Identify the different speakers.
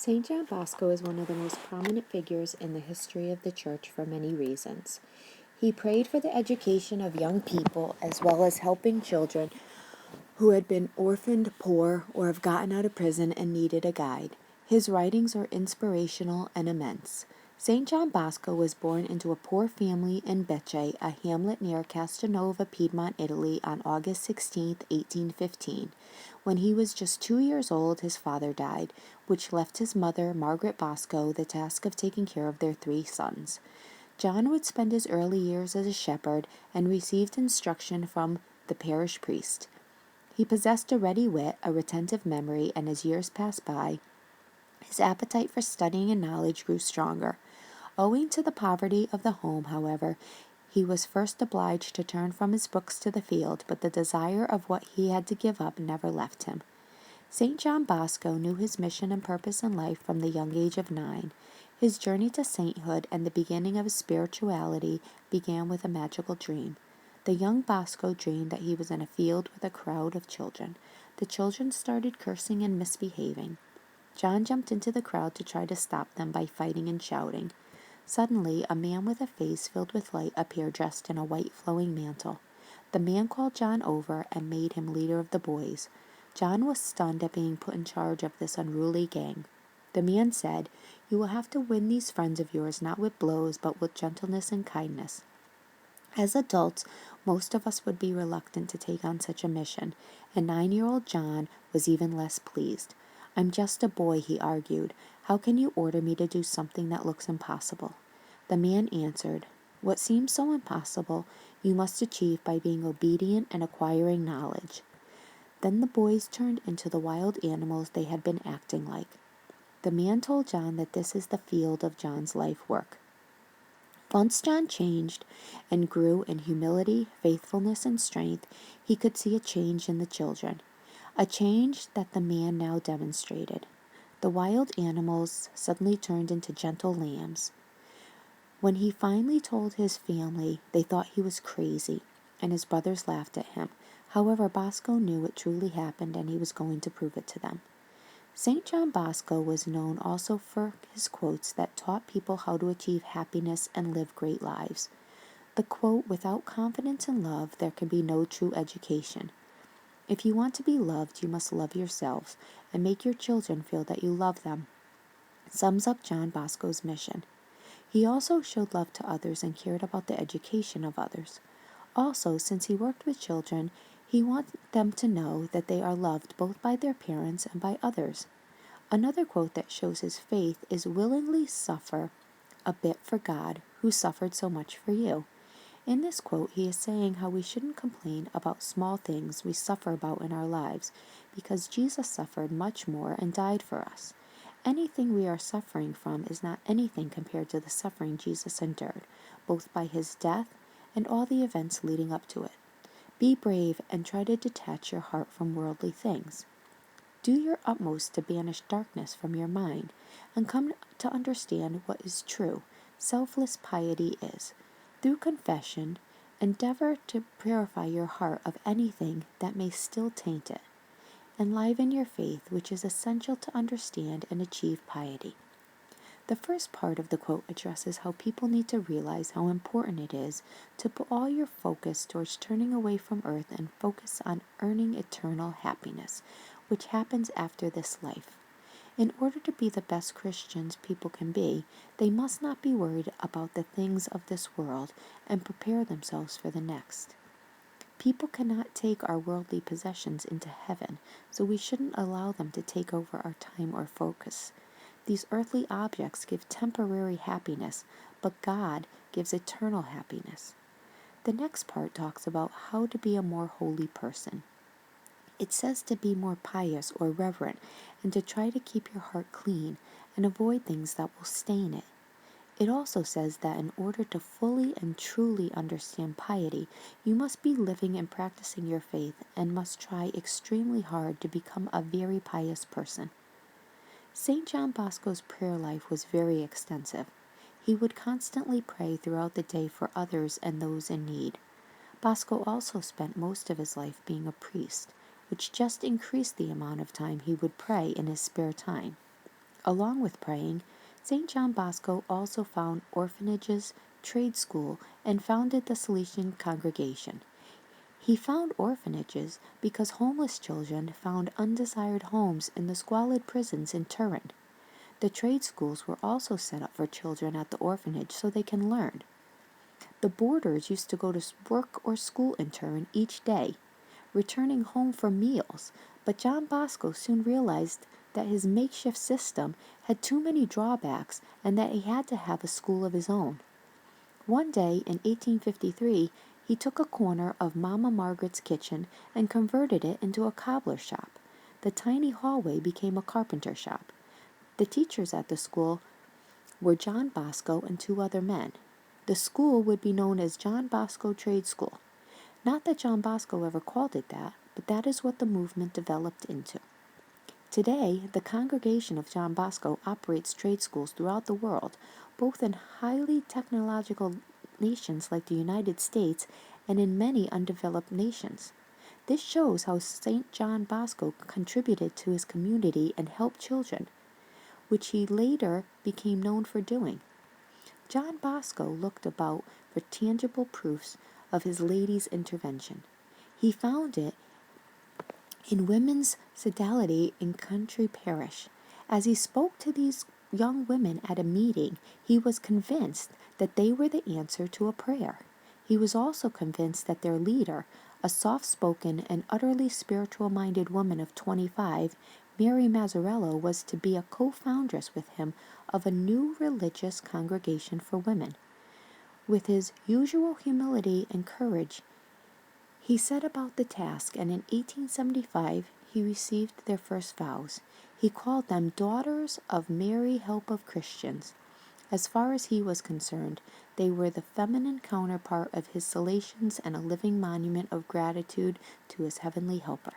Speaker 1: St. John Bosco is one of the most prominent figures in the history of the Church for many reasons. He prayed for the education of young people as well as helping children who had been orphaned, poor, or have gotten out of prison and needed a guide. His writings are inspirational and immense. St. John Bosco was born into a poor family in Becce, a hamlet near Castanova, Piedmont, Italy, on August 16, 1815. When he was just 2 years old, his father died, which left his mother, Margaret Bosco, the task of taking care of their 3 sons. John would spend his early years as a shepherd and received instruction from the parish priest. He possessed a ready wit, a retentive memory, and as years passed by, his appetite for studying and knowledge grew stronger. Owing to the poverty of the home, however, he was first obliged to turn from his books to the field, but the desire of what he had to give up never left him. St. John Bosco knew his mission and purpose in life from the young age of 9. His journey to sainthood and the beginning of his spirituality began with a magical dream. The young Bosco dreamed that he was in a field with a crowd of children. The children started cursing and misbehaving. John jumped into the crowd to try to stop them by fighting and shouting. Suddenly, a man with a face filled with light appeared dressed in a white flowing mantle. The man called John over and made him leader of the boys. John was stunned at being put in charge of this unruly gang. The man said, "You will have to win these friends of yours not with blows, but with gentleness and kindness." As adults, most of us would be reluctant to take on such a mission, and 9-year-old John was even less pleased. "I'm just a boy," he argued. "How can you order me to do something that looks impossible?" The man answered, "What seems so impossible, you must achieve by being obedient and acquiring knowledge." Then the boys turned into the wild animals they had been acting like. The man told John that this is the field of John's life work. Once John changed and grew in humility, faithfulness, and strength, he could see a change in the children, a change that the man now demonstrated. The wild animals suddenly turned into gentle lambs. When he finally told his family, they thought he was crazy, and his brothers laughed at him. However, Bosco knew it truly happened, and he was going to prove it to them. St. John Bosco was known also for his quotes that taught people how to achieve happiness and live great lives. The quote, "Without confidence and love, there can be no true education." If you want to be loved, you must love yourselves and make your children feel that you love them, sums up John Bosco's mission. He also showed love to others and cared about the education of others. Also, since he worked with children, he wanted them to know that they are loved both by their parents and by others. Another quote that shows his faith is, "Willingly suffer a bit for God, who suffered so much for you." In this quote, he is saying how we shouldn't complain about small things we suffer about in our lives, because Jesus suffered much more and died for us. Anything we are suffering from is not anything compared to the suffering Jesus endured, both by his death and all the events leading up to it. Be brave and try to detach your heart from worldly things. Do your utmost to banish darkness from your mind and come to understand what is true, selfless piety is. Through confession, endeavor to purify your heart of anything that may still taint it. Enliven your faith, which is essential to understand and achieve piety. The first part of the quote addresses how people need to realize how important it is to put all your focus towards turning away from earth and focus on earning eternal happiness, which happens after this life. In order to be the best Christians people can be, they must not be worried about the things of this world and prepare themselves for the next. People cannot take our worldly possessions into heaven, so we shouldn't allow them to take over our time or focus. These earthly objects give temporary happiness, but God gives eternal happiness. The next part talks about how to be a more holy person. It says to be more pious or reverent and to try to keep your heart clean and avoid things that will stain it. It also says that in order to fully and truly understand piety, you must be living and practicing your faith and must try extremely hard to become a very pious person. St. John Bosco's prayer life was very extensive. He would constantly pray throughout the day for others and those in need. Bosco also spent most of his life being a priest, which just increased the amount of time he would pray in his spare time. Along with praying, St. John Bosco also found orphanages, trade school, and founded the Salesian congregation. He found orphanages because homeless children found undesired homes in the squalid prisons in Turin. The trade schools were also set up for children at the orphanage so they can learn. The boarders used to go to work or school in Turin each day, returning home for meals, but John Bosco soon realized that his makeshift system had too many drawbacks and that he had to have a school of his own. One day in 1853, he took a corner of Mama Margaret's kitchen and converted it into a cobbler shop. The tiny hallway became a carpenter shop. The teachers at the school were John Bosco and two other men. The school would be known as John Bosco Trade School. Not that John Bosco ever called it that, but that is what the movement developed into. Today, the congregation of John Bosco operates trade schools throughout the world, both in highly technological nations like the United States and in many undeveloped nations. This shows how St. John Bosco contributed to his community and helped children, which he later became known for doing. John Bosco looked about for tangible proofs of his lady's intervention. He found it in women's fidelity in country parish. As he spoke to these young women at a meeting, he was convinced that they were the answer to a prayer. He was also convinced that their leader, a soft-spoken and utterly spiritual-minded woman of 25, Mary Mazzarello, was to be a co-foundress with him of a new religious congregation for women. With his usual humility and courage, he set about the task, and in 1875 he received their first vows. He called them Daughters of Mary, Help of Christians. As far as he was concerned, they were the feminine counterpart of his Salesians and a living monument of gratitude to his heavenly helper.